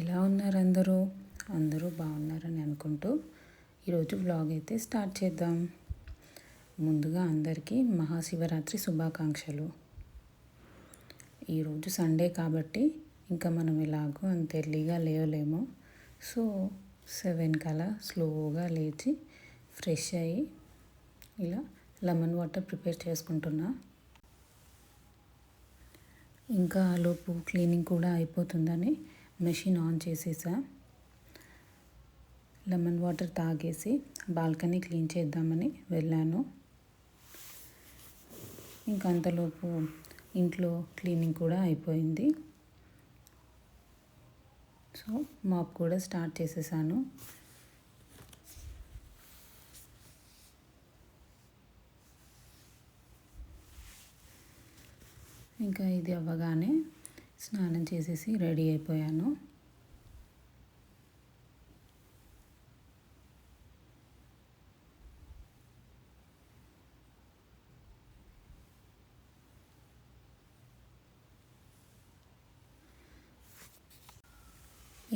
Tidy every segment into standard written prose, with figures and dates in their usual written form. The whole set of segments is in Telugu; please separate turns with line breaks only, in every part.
ఎలా ఉన్నారు అందరూ? అందరూ బాగున్నారని అనుకుంటూ ఈరోజు వ్లాగ్ అయితే స్టార్ట్ చేద్దాం. ముందుగా అందరికీ మహాశివరాత్రి శుభాకాంక్షలు. ఈరోజు సండే కాబట్టి ఇంకా మనం ఎలాగో అంత ఎర్లీగా లేవలేము. సో 7 కలా స్లోగా లేచి ఫ్రెష్ అయ్యి ఇలా లెమన్ వాటర్ ప్రిపేర్ చేసుకుంటున్నా. ఇంకా ఆలోపు క్లీనింగ్ కూడా అయిపోతుందని మెషిన్ ఆన్ చేసేసా. లెమన్ వాటర్ తాగేసి బాల్కనీ క్లీన్ చేద్దామని వెళ్ళాను. ఇంకా అంతలోపు ఇంట్లో క్లీనింగ్ కూడా అయిపోయింది. సో మాప్ కూడా స్టార్ట్ చేసేసాను. ఇంకా ఇది అవ్వగానే స్నానం చేసేసి రెడీ అయిపోయాను.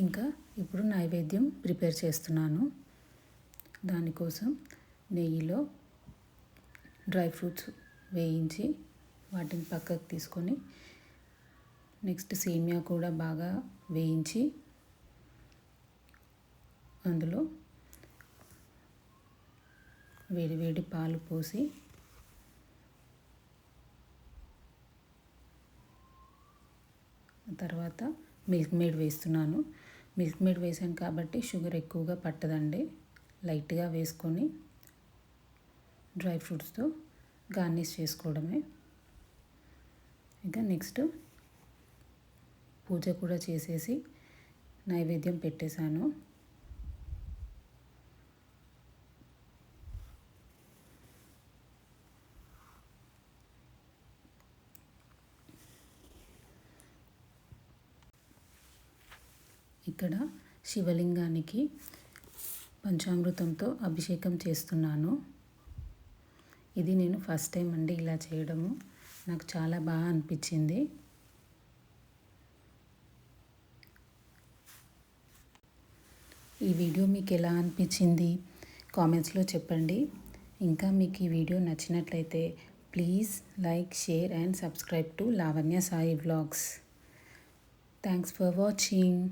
ఇంకా ఇప్పుడు నైవేద్యం ప్రిపేర్ చేస్తున్నాను. దానికోసం నెయ్యిలో డ్రై ఫ్రూట్స్ వేయించి వాటిని పక్కకు తీసుకొని నెక్స్ట్ సేమియా కూడా బాగా వేయించి అందులో వేడి పాలు పోసి తర్వాత మిల్క్ మేడ్ వేస్తున్నాను. మిల్క్ మేడ్ వేసాను కాబట్టి షుగర్ ఎక్కువగా పట్టదండి. లైట్గా వేసుకొని డ్రై ఫ్రూట్స్తో గార్నిష్ చేసుకోవడమే. ఇంకా నెక్స్ట్ పూజ కూడా చేసేసి నైవేద్యం పెట్టేశాను. ఇక్కడ శివలింగానికి పంచామృతంతో అభిషేకం చేస్తున్నాను. ఇది నేను ఫస్ట్ టైం అండి ఇలా చేయడము. నాకు చాలా బాగా అనిపించింది. ఈ వీడియో మీకు ఎలా అనిపించింది కామెంట్స్లో చెప్పండి. ఇంకా మీకు ఈ వీడియో నచ్చినట్లయితే please like, share and subscribe to Lavanya Sai vlogs. Thanks for watching.